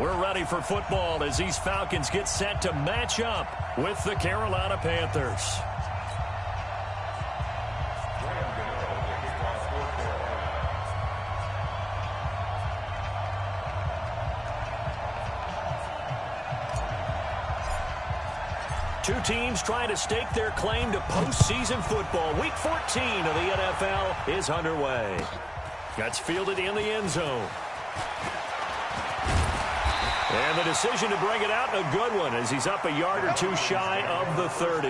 We're ready for football as these Falcons get set to match up with the Carolina Panthers. Two teams trying to stake their claim to postseason football. Week 14 of the NFL is underway. Gets fielded in the end zone. And the decision to bring it out, a good one, as he's up a yard or two shy of the 30.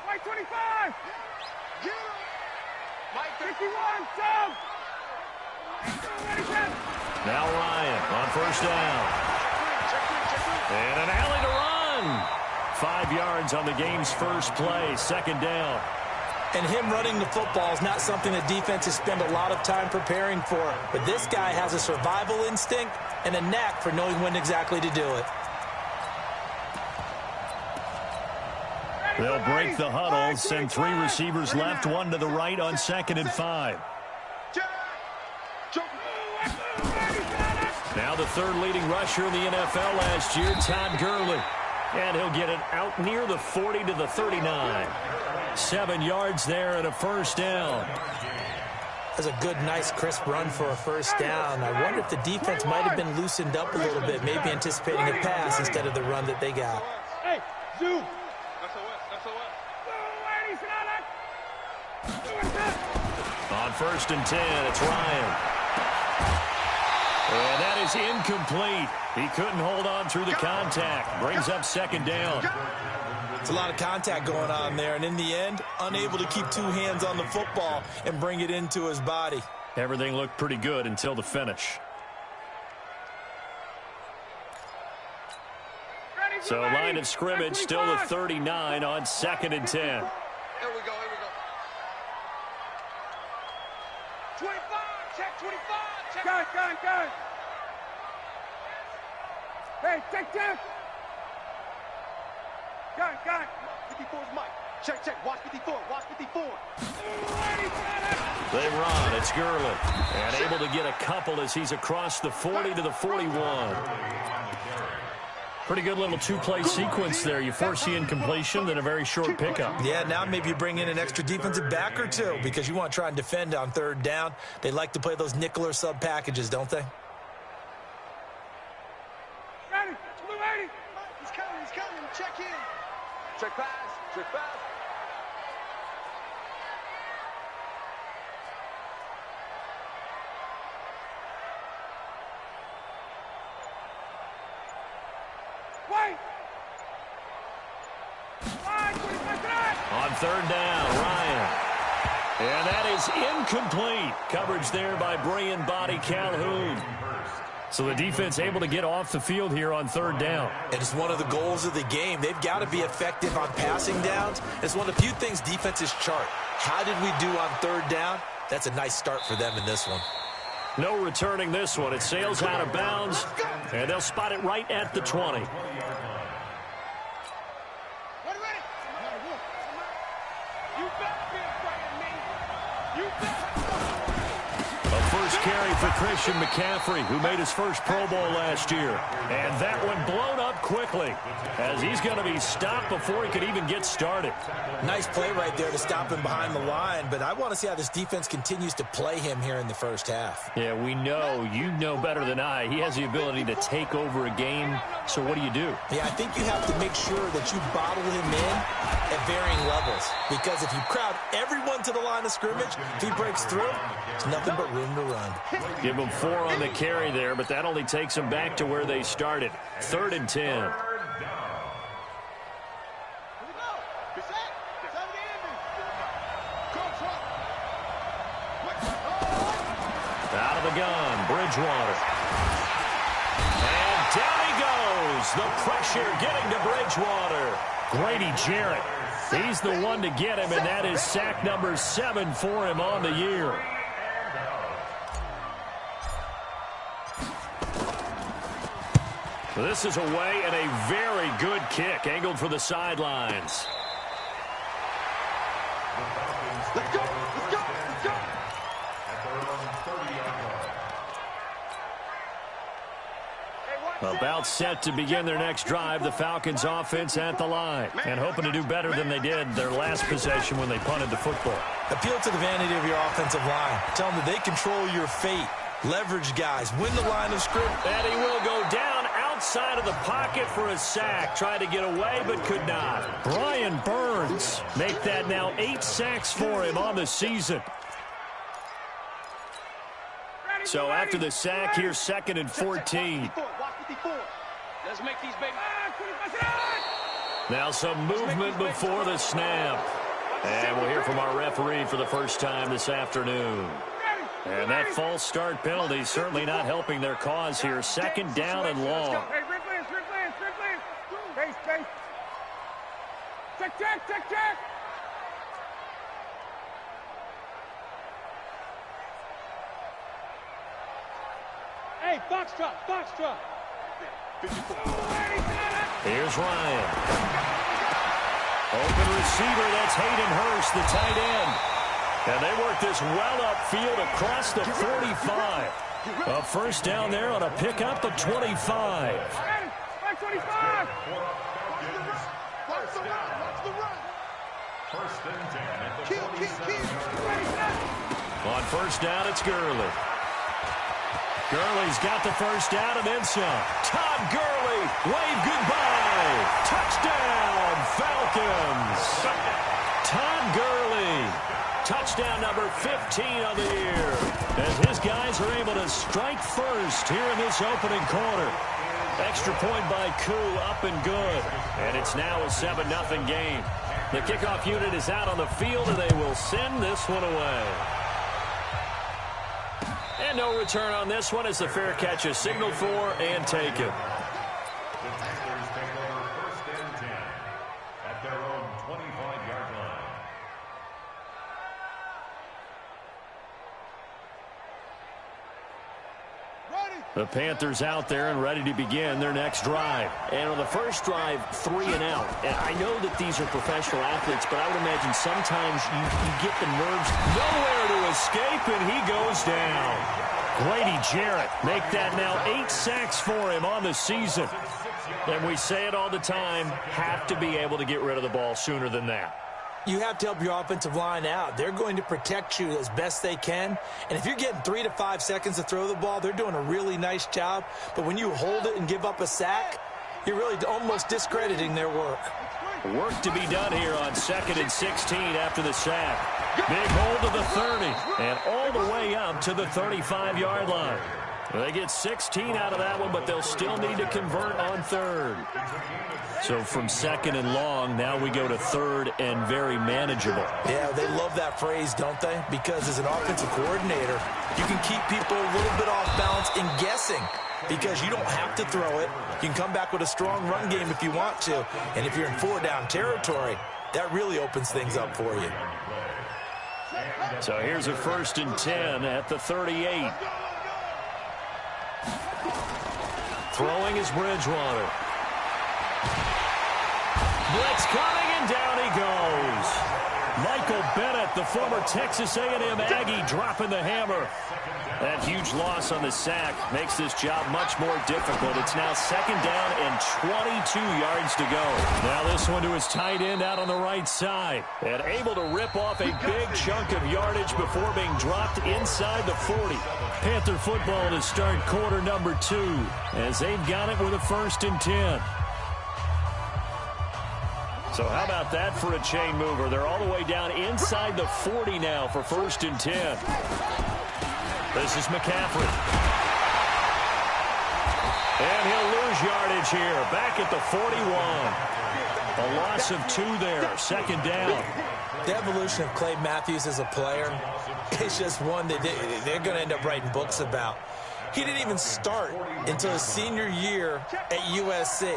Mike 25. Mike 51. Jump. Now Ryan on first down. And an alley to run. 5 yards on the game's first play. Second down. And him running the football is not something the defenses spend a lot of time preparing for. But this guy has a survival instinct and a knack for knowing when exactly to do it. They'll break the huddle, send 3 receivers left, 1 to the right on 2nd and 5. Now the third leading rusher in the NFL last year, Todd Gurley. And he'll get it out near the 40 to the 39. 7 yards there and a first down. That's a good, nice, crisp run for a first down. I wonder if the defense might have been loosened up a little bit, maybe anticipating a pass instead of the run that they got. Hey, Zoo. On 1st and 10, it's Ryan. And that is incomplete. He couldn't hold on through the contact. Brings up 2nd down. It's a lot of contact going on there, and in the end, unable to keep 2 hands on the football and bring it into his body. Everything looked pretty good until the finish. So line of scrimmage still the 39 on 2nd and 10. Here we go. 25, check 25, check. Gun. Hey, check. Gun. 54 is Mike. Check. Watch 54. They run. It's Gurley. And able to get a couple as he's across the 40 to the 41. Pretty good little 2-play sequence there. You force the incompletion, then a very short pickup. Yeah, now maybe you bring in an extra defensive back or 2 because you want to try and defend on 3rd down. They like to play those nickel or sub packages, don't they? Ready. He's coming. Check in. Check pass. On 3rd down, Ryan. And that is incomplete. Coverage there by Brian Body Calhoun. So the defense able to get off the field here on 3rd down. And it's one of the goals of the game. They've got to be effective on passing downs. It's one of the few things defenses chart. How did we do on 3rd down? That's a nice start for them in this one. No returning this one. It sails out of bounds, and they'll spot it right at the 20. Carry for Christian McCaffrey, who made his first Pro Bowl last year. And that one blown up quickly as he's going to be stopped before he could even get started. Nice play right there to stop him behind the line, but I want to see how this defense continues to play him here in the first half. Yeah, we know. You know better than I. He has the ability to take over a game, so what do you do? Yeah, I think you have to make sure that you bottle him in at varying levels, because if you crowd everyone to the line of scrimmage, if he breaks through, there's nothing but room to run. Give them 4 on the carry there, but that only takes them back to where they started. 3rd and 10. Out of the gun, Bridgewater. And down he goes. The pressure getting to Bridgewater. Grady Jarrett. He's the one to get him, and that is sack number 7 for him on the year. This is away and a very good kick angled for the sidelines. Let's go. Let's go. Let's go. About set to begin their next drive, the Falcons offense at the line. And hoping to do better than they did their last possession when they punted the football. Appeal to the vanity of your offensive line. Tell them that they control your fate. Leverage guys. Win the line of script. And he will go down outside of the pocket for a sack. Tried to get away but could not. Brian Burns make that now 8 sacks for him on the season. So after the sack, here's 2nd and 14. Let's make these baby. Now some movement before the snap. And we'll hear from our referee for the first time this afternoon. And that false start penalty certainly not helping their cause here. 2nd down and long. Hey, replay. Space. Check. Hey, Foxtrot. Here's Ryan. Open receiver, that's Hayden Hurst, the tight end. And they work this well upfield across the 45. A first down there on a pickup of 25. 25. Watch the run. First and 10 at the 47. On first down, it's Gurley. Gurley's got the first down and then some. Todd Gurley, wave goodbye. Touchdown, Falcons. Todd Gurley, touchdown number 15 of the year. As his guys are able to strike first here in this opening quarter. Extra point by Koo, up and good. And it's now a 7-0 game. The kickoff unit is out on the field, and they will send this one away. And no return on this one as the fair catch is signaled for and taken. The Panthers take over first and 10 at their own 25-yard line. The Panthers out there and ready to begin their next drive. And on the first drive, 3 and out. And I know that these are professional athletes, but I would imagine sometimes you get the nerves. Nowhere to escape, and he goes down. Grady Jarrett make that now 8 sacks for him on the season. And we say it all the time, have to be able to get rid of the ball sooner than that. You have to help your offensive line out. They're going to protect you as best they can. And if you're getting 3 to 5 seconds to throw the ball, they're doing a really nice job. But when you hold it and give up a sack, you're really almost discrediting their work. Work to be done here on 2nd and 16 after the sack. Big hold of the 30 and all the way up to the 35-yard line. They get 16 out of that one, but they'll still need to convert on 3rd. So from 2nd and long, now we go to 3rd and very manageable. Yeah, they love that phrase, don't they? Because as an offensive coordinator, you can keep people a little bit off balance and guessing because you don't have to throw it. You can come back with a strong run game if you want to. And if you're in 4-down territory, that really opens things up for you. So here's a 1st and 10 at the 38. Throwing is Bridgewater. Blitz coming, and down he goes. Michael Bennett, the former Texas A&M Aggie, dropping the hammer. That huge loss on the sack makes this job much more difficult. It's now 2nd down and 22 yards to go. Now this one to his tight end out on the right side. And able to rip off a big chunk of yardage before being dropped inside the 40. Panther football to start quarter number 2 as they've got it with a 1st and 10. So how about that for a chain mover? They're all the way down inside the 40 now for 1st and 10. This is McCaffrey. And he'll lose yardage here. Back at the 41. A loss of 2 there. 2nd down. The evolution of Clay Matthews as a player is just one that they're going to end up writing books about. He didn't even start until his senior year at USC.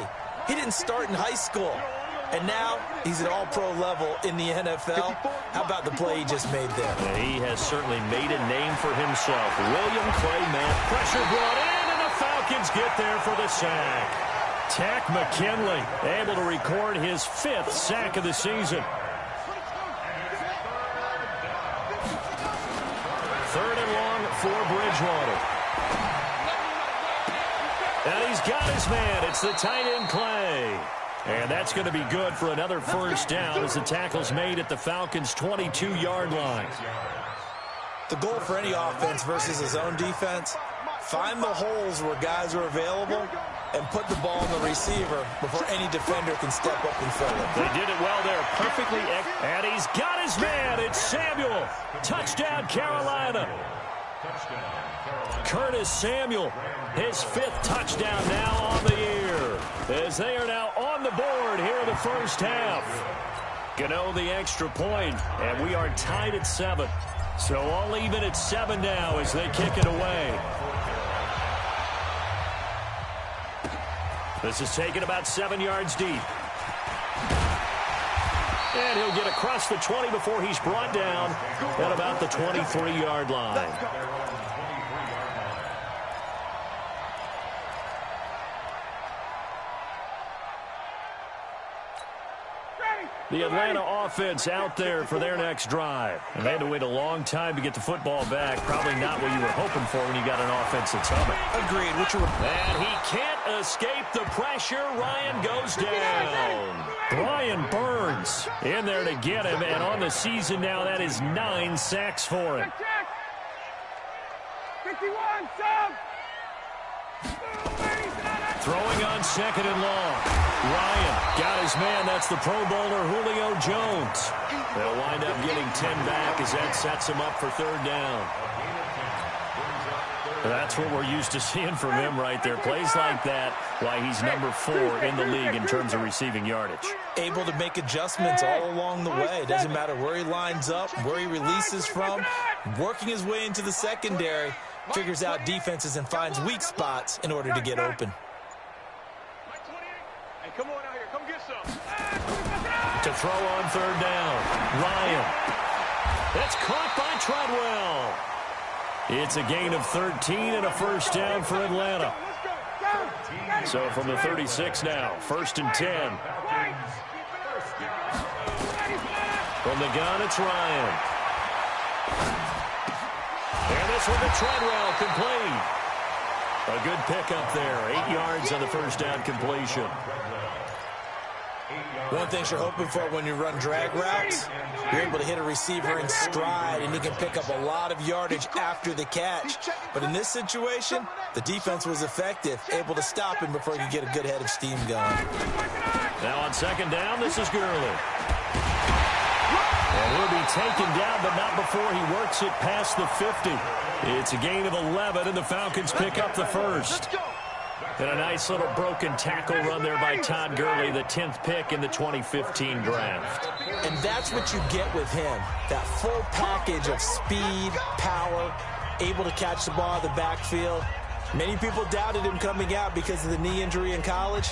He didn't start in high school. And now he's at all-pro level in the NFL. How about the play he just made there? Yeah, he has certainly made a name for himself. William Clay Matt. Pressure brought in, and the Falcons get there for the sack. Tack McKinley able to record his 5th sack of the season. 3rd and long for Bridgewater. And he's got his man. It's the tight end Clay. And that's going to be good for another first down as the tackle's made at the Falcons' 22-yard line. The goal for any offense versus his own defense, find the holes where guys are available and put the ball on the receiver before any defender can step up and fill it. They did it well there, perfectly. And he's got his man. It's Samuel. Touchdown, Carolina. Curtis Samuel, his 5th touchdown now on the year, as they are now on the board here in the first half. Gano the extra point, and we are tied at 7. So all even at 7 now as they kick it away. This is taken about 7 yards deep. And he'll get across the 20 before he's brought down at about the 23-yard line. The Atlanta offense out there for their next drive. And they had to wait a long time to get the football back. Probably not what you were hoping for when you got an offense that's humming. Agreed. And he can't escape the pressure. Ryan goes down. Brian Burns in there to get him. And on the season now, that is 9 sacks for him. 51, sub. Throwing on 2nd and long. Ryan got his man. That's the Pro Bowler Julio Jones. They'll wind up getting 10 back as that sets him up for 3rd down. That's what we're used to seeing from him right there. Plays like that, why he's number 4 in the league in terms of receiving yardage. Able to make adjustments all along the way. Doesn't matter where he lines up, where he releases from. Working his way into the secondary, figures out defenses and finds weak spots in order to get open. Come on out here. Come get some. To throw on 3rd down. Ryan. That's caught by Treadwell. It's a gain of 13 and a first down for Atlanta. So from the 36 now, 1st and 10. From the gun, it's Ryan. And this one to Treadwell, complete. A good pickup there. 8 yards on the first down completion. One thing you're hoping for when you run drag routes, you're able to hit a receiver in stride, and he can pick up a lot of yardage after the catch. But in this situation, the defense was effective, able to stop him before he could get a good head of steam going. Now on 2nd down, this is Gurley. And he'll be taken down, but not before he works it past the 50. It's a gain of 11, and the Falcons pick up the first. And a nice little broken tackle run there by Todd Gurley, the 10th pick in the 2015 draft. And that's what you get with him, that full package of speed, power, able to catch the ball in the backfield. Many people doubted him coming out because of the knee injury in college.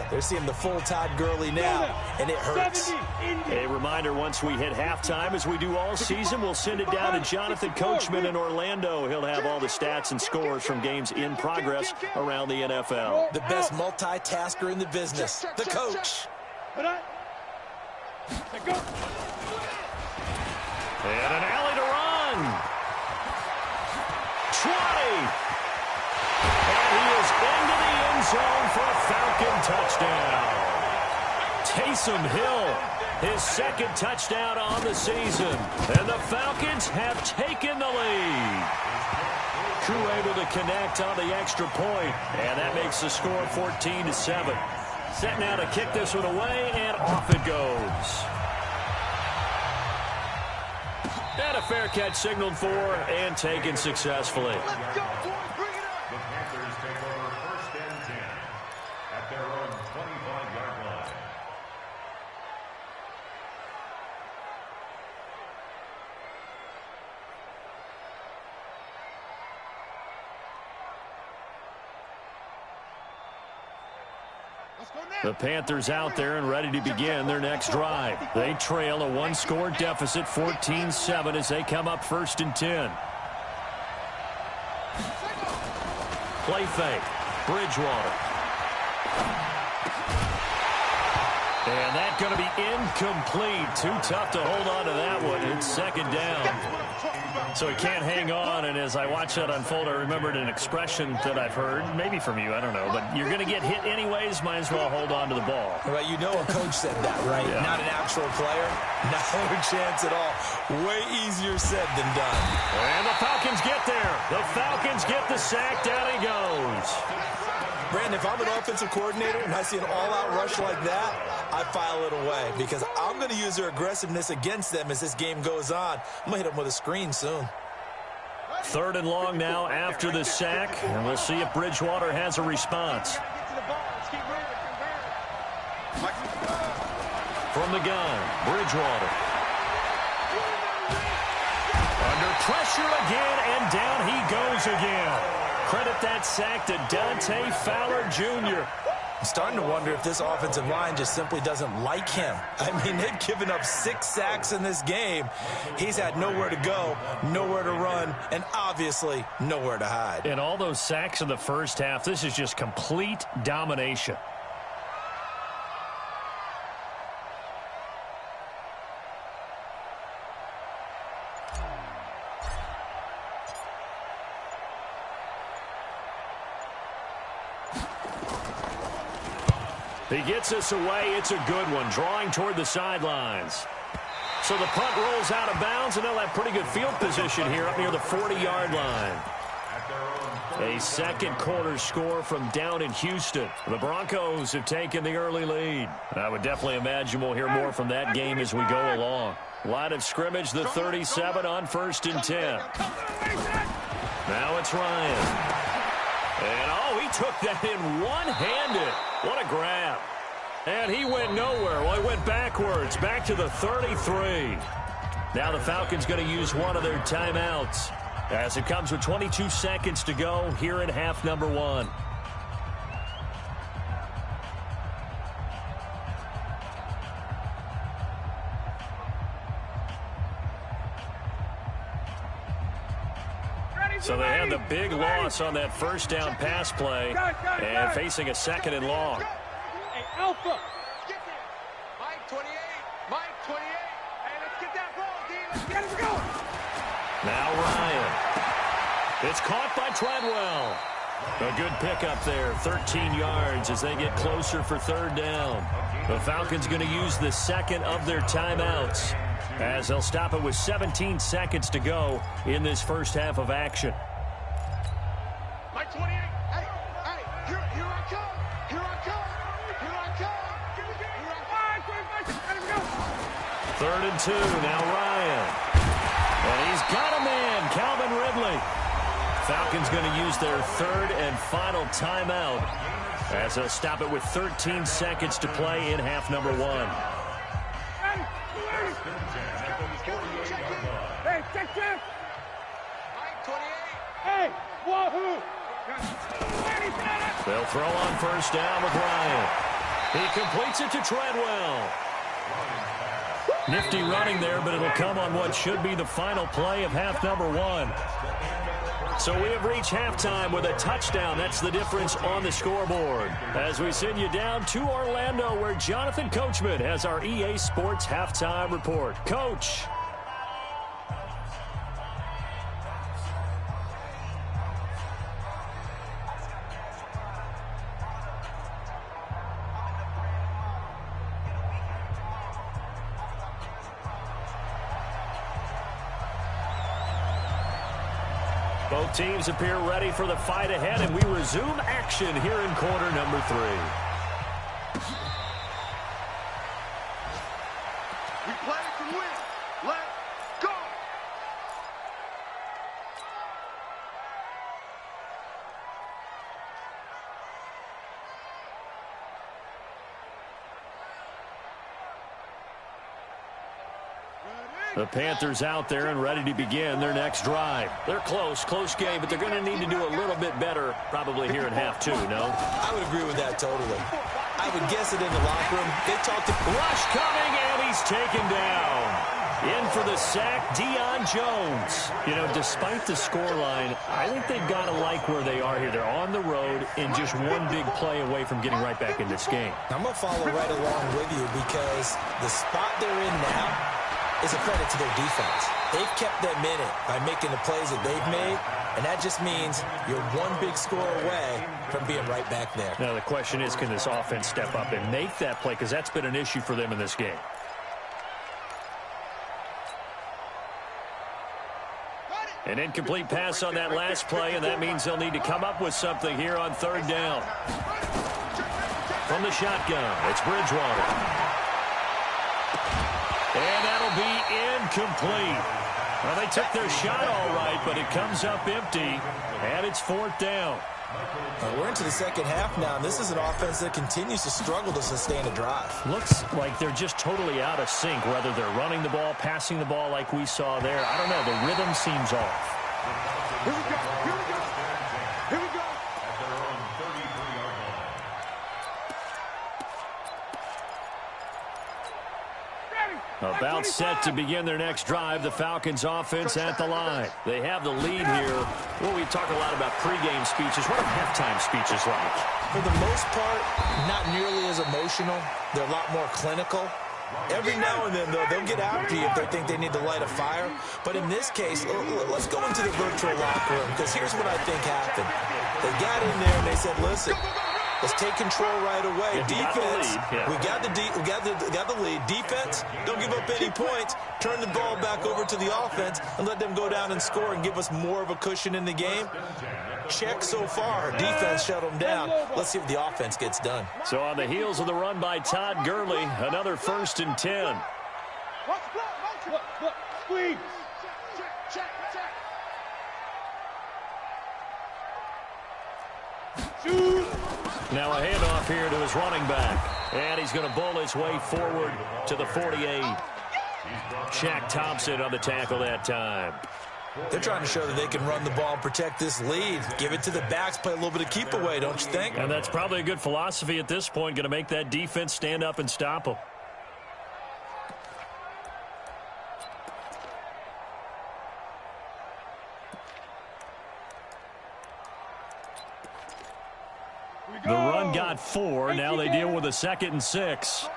They're seeing the full Todd Gurley now, and it hurts. A reminder, once we hit halftime, as we do all season, we'll send it down to Jonathan Coachman in Orlando. He'll have all the stats and scores from games in progress around the NFL. The best multitasker in the business, the coach. And an alley to run. 20. And he is into the end zone for a Falcon touchdown. Taysom Hill, his 2nd touchdown on the season. And the Falcons have taken the lead. Crew able to connect on the extra point, and that makes the score 14-7. Set now to kick this one away, and off it goes. And a fair catch signaled for and taken successfully. The Panthers take over 1st and 10 at their own 25-yard line. The Panthers out there and ready to begin their next drive. They trail a 1-score deficit, 14-7, as they come up 1st and 10. Play fake. Bridgewater. And that's going to be incomplete. Too tough to hold on to that one. It's second down. So he can't hang on, and as I watch that unfold, I remembered an expression that I've heard, maybe from you, I don't know, but you're going to get hit anyways, might as well hold on to the ball. Well, you know a coach said that, right? Yeah. Not an actual player. Not a chance at all. Way easier said than done. And the Falcons get there. The Falcons get the sack. Down he goes. Brandon, if I'm an offensive coordinator and I see an all-out rush like that, I file it away because I'm going to use their aggressiveness against them as this game goes on. I'm going to hit them with a screen soon. Third and long now after the sack, and we'll see if Bridgewater has a response. From the gun, Bridgewater. Under pressure again, and down he goes again. Credit that sack to Dante Fowler Jr. I'm starting to wonder if this offensive line just simply doesn't like him. I mean, they've given up 6 sacks in this game. He's had nowhere to go, nowhere to run, and obviously nowhere to hide. And all those sacks in the first half, this is just complete domination. He gets us away. It's a good one, drawing toward the sidelines. So the punt rolls out of bounds, and they'll have pretty good field position here up near the 40-yard line. A second quarter score from down in Houston. The Broncos have taken the early lead. I would definitely imagine we'll hear more from that game as we go along. Line of scrimmage, the 37 on 1st and 10. Now it's Ryan. And, oh, he took that in one-handed. What a grab. And he went nowhere. Well, he went backwards, back to the 33. Now the Falcons going to use one of their timeouts as it comes with 22 seconds to go here in half number 1. So they had the big loss on that first down pass play and facing a second and long. Hey, Alpha. Mike 28. Mike 28. Hey, let's get that ball, D. Let's get it going. Now Ryan. It's caught by Treadwell. A good pickup there, 13 yards as they get closer for third down. The Falcons going to use the second of their timeouts as they'll stop it with 17 seconds to go in this first half of action. Mike 28. Hey, here I come. Here I come. Here I come. Here I come. 3rd and 2, now Ryan. And he's got a man, Calvin Ridley. Falcons going to use their third and final timeout as they'll stop it with 13 seconds to play in half number 1. Hey, check. Mike 28. Hey, wahoo. They'll throw on first down with Ryan. He completes it to Treadwell. Nifty running there, but it'll come on what should be the final play of half number 1. So we have reached halftime with a touchdown. That's the difference on the scoreboard. As we send you down to Orlando, where Jonathan Coachman has our EA Sports halftime report. Coach. Both teams appear ready for the fight ahead, and we resume action here in quarter number 3. We play to win. Let's go. The Panthers out there and ready to begin their next drive. They're close game, but they're going to need to do a little bit better probably here in half 2, no? I would agree with that totally. I would guess it in the locker room. They talked to... Rush coming, and he's taken down. In for the sack, Deion Jones. You know, despite the scoreline, I think they've got to like where they are here. They're on the road and just one big play away from getting right back in this game. I'm going to follow right along with you because the spot they're in now is a credit to their defense. They've kept them in it by making the plays that they've made, and that just means you're one big score away from being right back there. Now, the question is, can this offense step up and make that play? Because that's been an issue for them in this game. An incomplete pass on that last play, and that means they'll need to come up with something here on third down. From the shotgun, it's Bridgewater. And that'll be incomplete. Well, they took their shot all right, but it comes up empty, and it's fourth down. We're into the second half now, and this is an offense that continues to struggle to sustain a drive. Looks like they're just totally out of sync, whether they're running the ball, passing the ball like we saw there. I don't know. The rhythm seems off. Here we go. Here we go. Here we go. At their own 33-yard line. About set to begin their next drive. The Falcons offense at the line. They have the lead here. Well, we talk a lot about pregame speeches. What are halftime speeches like? For the most part, not nearly as emotional. They're a lot more clinical. Every now and then, though, they'll get after you if they think they need to light a fire. But in this case, let's go into the virtual locker room, because here's what I think happened. They got in there and they said, listen, let's take control right away. Defense, we got the lead. Defense, don't give up any points. Turn the ball back over to the offense and let them go down and score and give us more of a cushion in the game. Check so far. Defense shut them down. Let's see if the offense gets done. So on the heels of the run by Todd Gurley, another 1st and 10. Look, squeeze. Check. Shoot. Now a handoff here to his running back. And he's going to bowl his way forward to the 48. Shaq Thompson on the tackle that time. They're trying to show that they can run the ball and protect this lead. Give it to the backs, play a little bit of keep away, don't you think? And that's probably a good philosophy at this point, going to make that defense stand up and stop them. The run got 4. Now they deal with a 2nd and 6. Strong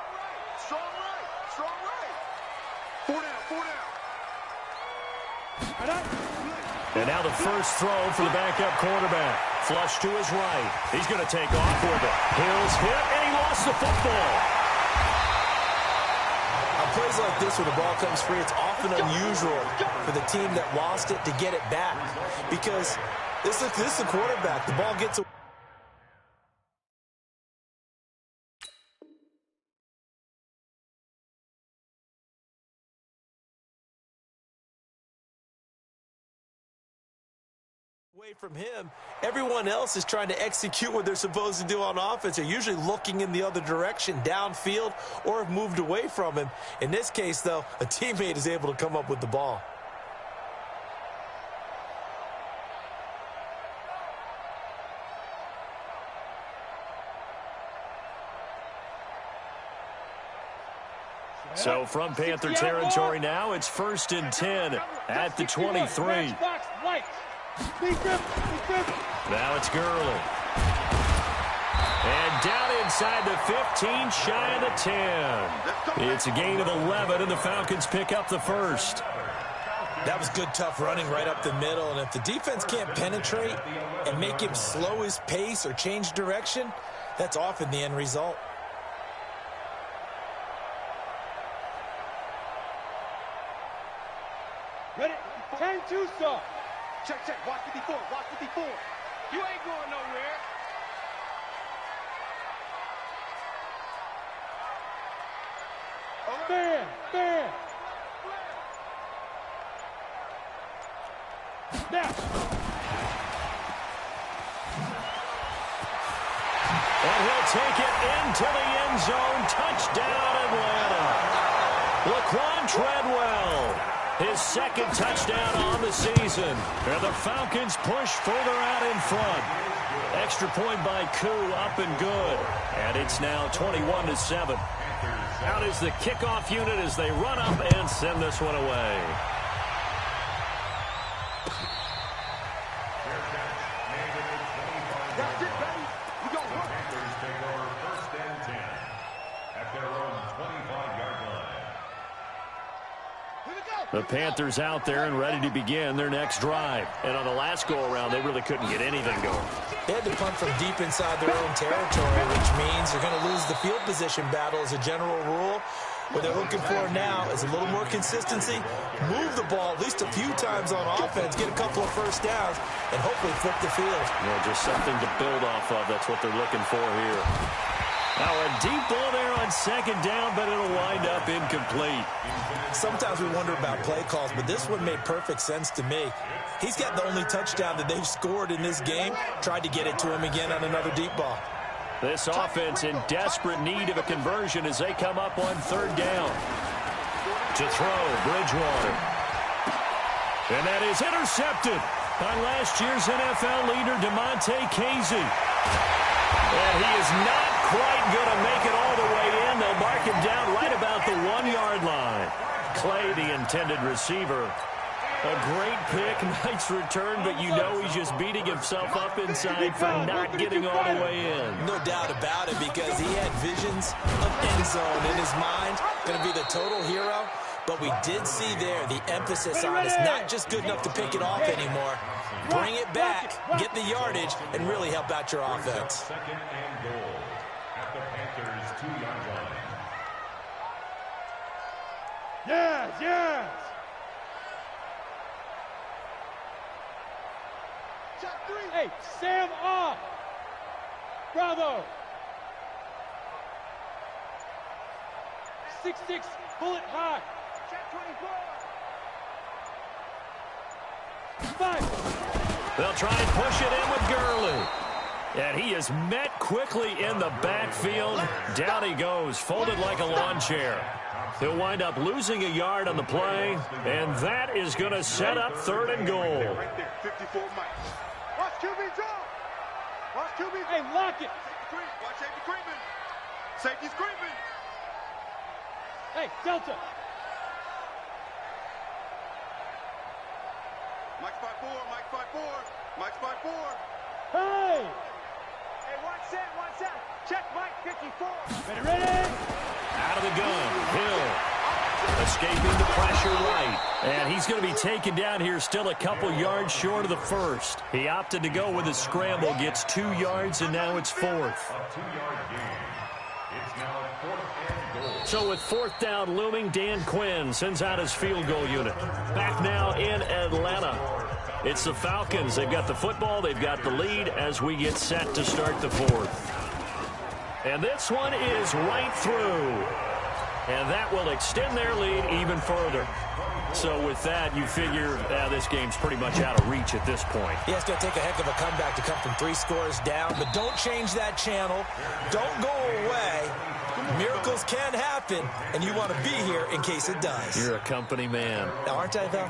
right. 4 down. And now the first throw for the backup quarterback. Flush to his right. He's going to take off with it. Hill's hit, and he lost the football. On plays like this where the ball comes free, it's often unusual for the team that lost it to get it back. Because this is the quarterback. The ball gets away. From him, everyone else is trying to execute what they're supposed to do on offense. They're usually looking in the other direction, downfield, or have moved away from him. In this case, though, a teammate is able to come up with the ball. So from Panther territory now, it's 1st and 10 at the 23. Now it's Gurley. And down inside the 15, shy of the 10. It's a gain of 11, and the Falcons pick up the first. That was good, tough running right up the middle. And if the defense can't penetrate and make him slow his pace or change direction, that's often the end result. Ready? Turn 2, sir. Check. Watch 54. You ain't going nowhere. Stand. Now. And he'll take it into the end zone. Touchdown, Atlanta. Laquan Treadwell, his 2nd touchdown on the season. And the Falcons push further out in front. Extra point by Koo, up and good. And it's now 21-7. Out is the kickoff unit as they run up and send this one away. That's it, baby. You go. The Panthers take over 1st and 10 at their own 25-yard line. Here we go. The Panthers out there and ready to begin their next drive. And on the last go-around, they really couldn't get anything going. They had to punt from deep inside their own territory, which means you're going to lose the field position battle as a general rule. What they're looking for now is a little more consistency, move the ball at least a few times on offense, get a couple of first downs, and hopefully flip the field. Yeah, just something to build off of. That's what they're looking for here. Now a deep ball there on 2nd down, but it'll wind up incomplete. Sometimes we wonder about play calls, but this one made perfect sense to me. He's got the only touchdown that they've scored in this game. Tried to get it to him again on another deep ball. This offense in desperate need of a conversion as they come up on 3rd down. To throw, Bridgewater. And that is intercepted by last year's NFL leader, DeMonte Casey. And he is not quite going to make it all the way in. They'll mark him down right about the 1-yard line. Clay, the intended receiver. A great pick, nice return, but you know he's just beating himself up inside for not getting all the way in. No doubt about it, because he had visions of end zone in his mind. Going to be the total hero. But we did see there the emphasis on it's not just good enough to pick it off anymore. Bring it back, get the yardage, and really help out your offense. 2nd and goal at the Panthers' 2-yard line. Yes, yes. Check 3. Hey, Sam off. Bravo. 6-6, bullet high. Check 24. 5. They'll try and push it in with Gurley. And he is met quickly in the backfield. Down he goes, folded like a lawn chair. He'll wind up losing a yard on the play, and that is going to set up 3rd and goal. Right there, 54 Mike. Watch QB draw. Watch QB. Hey, lock it. Watch safety creeping. Safety's creeping. Hey, Delta. Mike 5-4. Mike 5-4. Mike 5-4. Hey. Hey, watch that. Check Mike 54. Ready. Out of the gun, Hill. Escaping the pressure right. And he's going to be taken down here still a couple yards short of the 1st. He opted to go with a scramble, gets 2 yards, and now it's 4th. A 2-yard gain. It's now 4th and goal. So with 4th down looming, Dan Quinn sends out his field goal unit. Back now in Atlanta. It's the Falcons. They've got the football. They've got the lead as we get set to start the 4th. And this one is right through. And that will extend their lead even further. So with that, you figure this game's pretty much out of reach at this point. Yeah, it's going to take a heck of a comeback to come from 3 scores down, but don't change that channel. Don't go away. Miracles can happen, and you want to be here in case it does. You're a company man. Now, aren't I, though?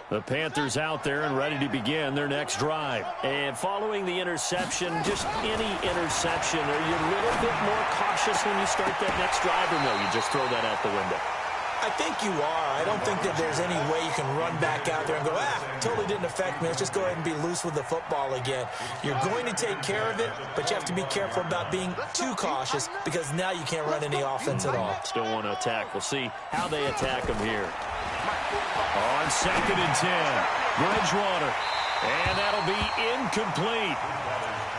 The Panthers out there and ready to begin their next drive. And following the interception, just any interception, are you a little bit more cautious when you start that next drive, or no, you just throw that out the window? I think you are. I don't think that there's any way you can run back out there and go, totally didn't affect me. Let's just go ahead and be loose with the football again. You're going to take care of it, but you have to be careful about being too cautious because now you can't run any offense at all. Still want to attack. We'll see how they attack them here. On 2nd and 10, Bridgewater. And that'll be incomplete.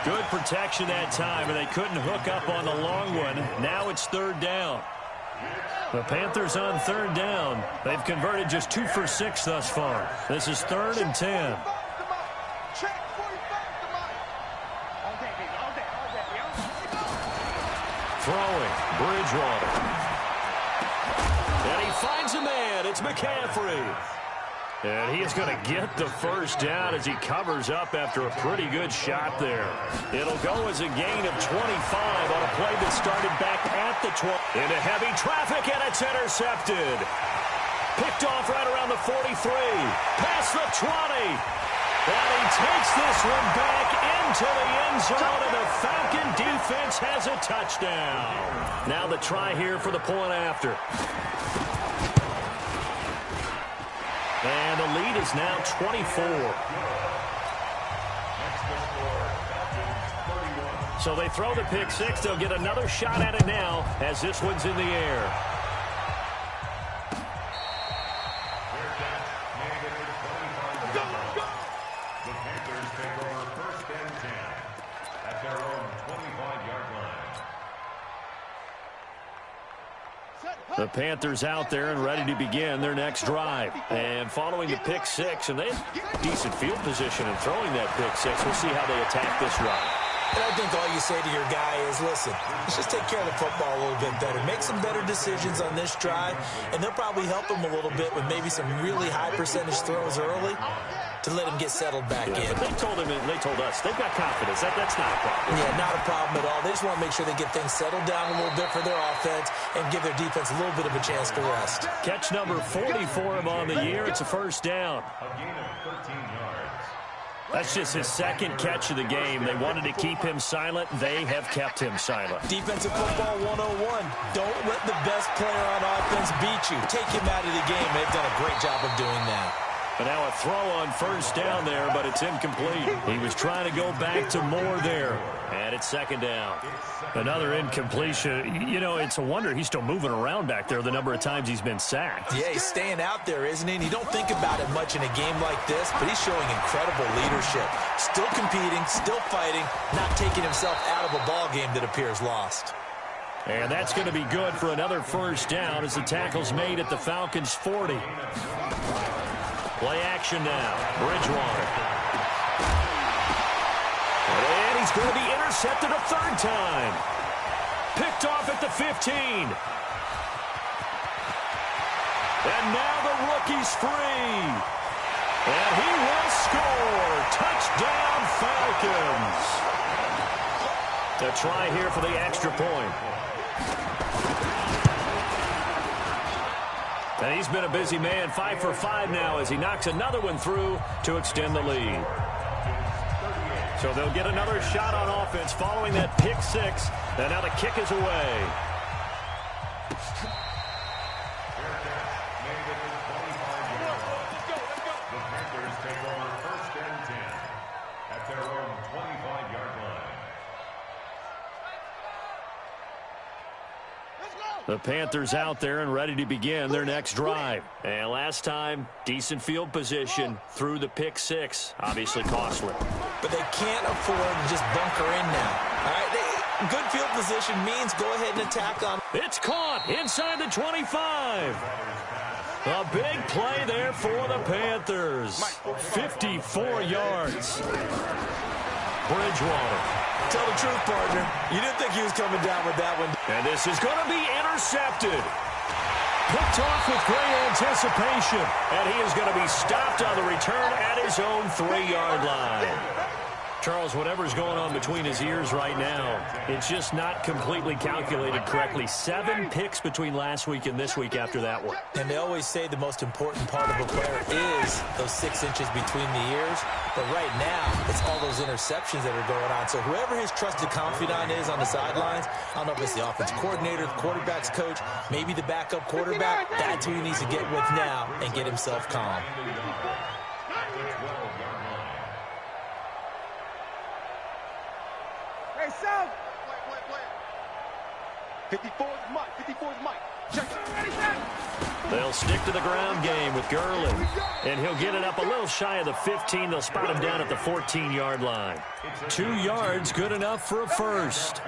Good protection that time, and they couldn't hook up on the long one. Now it's 3rd down. The Panthers on 3rd down. They've converted just 2 for 6 thus far. This is 3rd and 10. Throwing, Bridgewater. And he finds a man. It's McCaffrey. And he is going to get the first down as he covers up after a pretty good shot there. It'll go as a gain of 25 on a play that started back at the 20. Into heavy traffic, and it's intercepted. Picked off right around the 43. Past the 20. And he takes this one back into the end zone, and the Falcon defense has a touchdown. Now the try here for the point after. And the lead is now 24. So they throw the pick six. They'll get another shot at it now as this one's in the air. The Panthers take over first and 10 at their own 25-yard line. The Panthers out there and ready to begin their next drive. And following the pick six, and they have decent field position in throwing that pick six. We'll see how they attack this run. And I think all you say to your guy is, listen, let's just take care of the football a little bit better. Make some better decisions on this drive, and they'll probably help him a little bit with maybe some really high percentage throws early to let him get settled back in. They told him, and they told us, they've got confidence. That's not a problem. Yeah, not a problem at all. They just want to make sure they get things settled down a little bit for their offense and give their defense a little bit of a chance to rest. Catch number 40 for him on the year. It's a first down. A gain of 13 yards. That's just his second catch of the game. They wanted to keep him silent. They have kept him silent. Defensive football 101. Don't let the best player on offense beat you. Take him out of the game. They've done a great job of doing that. And now a throw on first down there, but it's incomplete. He was trying to go back to Moore there. And it's second down. Another incompletion. You know, it's a wonder he's still moving around back there the number of times he's been sacked. Yeah, he's staying out there, isn't he? And you don't think about it much in a game like this, but he's showing incredible leadership. Still competing, still fighting, not taking himself out of a ball game that appears lost. And that's going to be good for another first down as the tackle's made at the Falcons' 40. Play action now. Bridgewater. And he's going to be intercepted a third time. Picked off at the 15. And now the rookie's free. And he will score. Touchdown, Falcons. A try here for the extra point. And he's been a busy man, 5 for 5 now as he knocks another one through to extend the lead. So they'll get another shot on offense following that pick six. And now the kick is away. The Panthers take over first and 10 at their own 25-yard line. The Panthers out there and ready to begin their next drive. And last time, decent field position through the pick six. Obviously costly. But they can't afford to just bunker in now. All right, good field position means go ahead and attack on. It's caught inside the 25. A big play there for the Panthers. 54 yards. Bridgewater. Tell the truth, partner. You didn't think he was coming down with that one. And this is going to be intercepted. Picked off with great anticipation. And he is going to be stopped on the return at his own 3-yard line. Charles, whatever's going on between his ears right now, it's just not completely calculated correctly. 7 picks between last week and this week after that one. And they always say the most important part of a player is those 6 inches between the ears. But right now, it's all those interceptions that are going on. So whoever his trusted confidant is on the sidelines, I don't know if it's the offensive coordinator, the quarterback's coach, maybe the backup quarterback, that's who he needs to get with now and get himself calm. Hey, Sam! 54's Mike. 54's Mike. Check it. They'll stick to the ground game with Gurley. And he'll get it up a little shy of the 15. They'll spot him down at the 14-yard line. 2 yards, good enough for a first.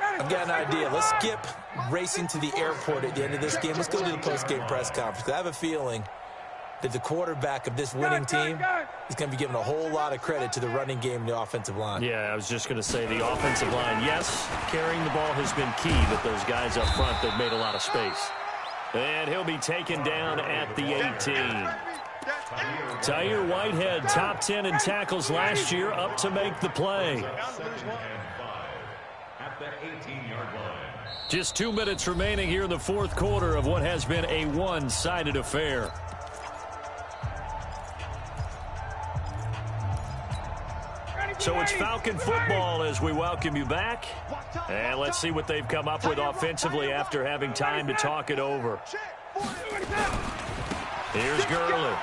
I've got an idea. Let's skip racing to the airport at the end of this game. Let's go to the post-game press conference. I have a feeling that the quarterback of this winning team is going to be giving a whole lot of credit to the running game and the offensive line. Yeah, I was just going to say the offensive line, yes, carrying the ball has been key, but those guys up front, they've made a lot of space. And he'll be taken down at the 18. Tyre Whitehead, top 10 in tackles last year, up to make the play. At the 18-yard line. Just 2 minutes remaining here in the fourth quarter of what has been a one-sided affair. So it's Falcon football as we welcome you back. And let's see what they've come up with offensively after having time to talk it over. Here's Gurley.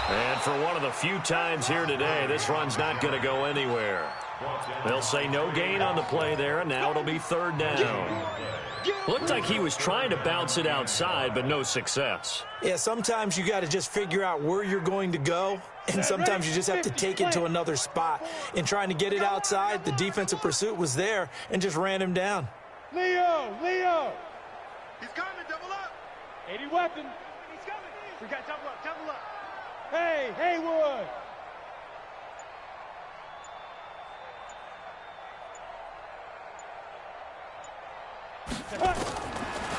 And for one of the few times here today, this run's not going to go anywhere. They'll say no gain on the play there, and now it'll be third down. Looked like he was trying to bounce it outside, but no success. Yeah, sometimes you got to just figure out where you're going to go, and sometimes you just have to take it to another spot. In trying to get it outside, the defensive pursuit was there and just ran him down. Leo! He's coming, double up. 80 weapon. He's coming. We got double up. Hey, Haywood.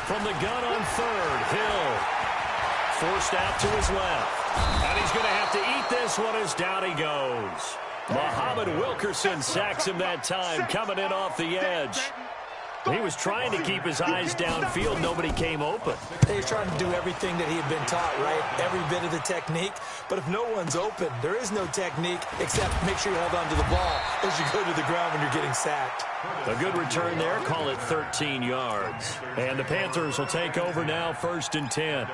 From the gun on third, Hill forced out to his left. And he's going to have to eat this one as down he goes. Muhammad Wilkerson sacks him that time, coming in off the edge. He was trying to keep his eyes downfield. Nobody came open. He was trying to do everything that he had been taught, right? Every bit of the technique. But if no one's open, there is no technique except make sure you hold on to the ball as you go to the ground when you're getting sacked. A good return there. Call it 13 yards. And the Panthers will take over now, 1st and 10.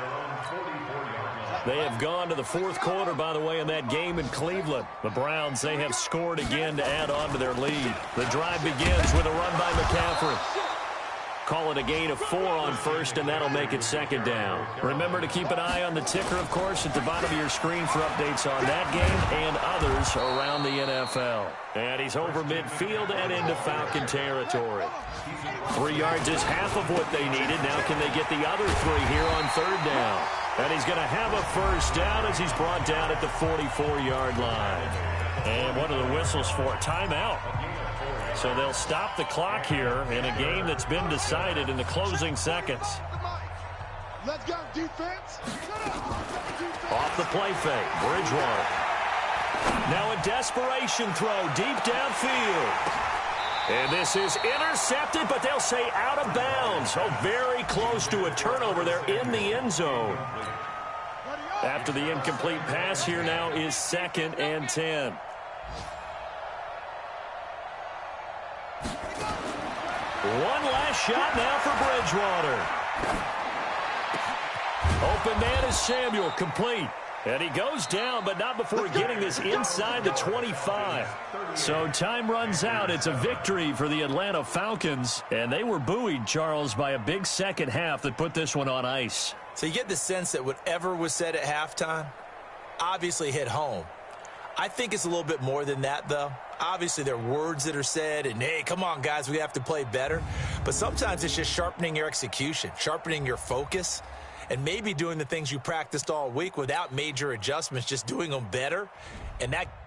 They have gone to the fourth quarter, by the way, in that game in Cleveland. The Browns, they have scored again to add on to their lead. The drive begins with a run by McCaffrey. Call it a gain of 4 on first, and that'll make it second down. Remember to keep an eye on the ticker, of course, at the bottom of your screen for updates on that game and others around the NFL. And he's over midfield and into Falcon territory. 3 yards is half of what they needed. Now can they get the other 3 here on third down? And he's going to have a first down as he's brought down at the 44-yard line. And what are the whistles for? Timeout. So they'll stop the clock here in a game that's been decided in the closing seconds. Let's go, defense. Off the play fake, Bridgewater. Now a desperation throw deep downfield. And this is intercepted, but they'll say out of bounds. Oh, very close to a turnover there in the end zone. After the incomplete pass, here now is 2nd and 10. One last shot now for Bridgewater. Open man is Samuel, complete. And he goes down, but not before getting this inside the 25. So time runs out. It's a victory for the Atlanta Falcons. And they were buoyed, Charles, by a big second half that put this one on ice. So you get the sense that whatever was said at halftime obviously hit home. I think it's a little bit more than that, though. Obviously, there are words that are said, and, hey, come on, guys, we have to play better. But sometimes it's just sharpening your execution, sharpening your focus, and maybe doing the things you practiced all week without major adjustments, just doing them better. And that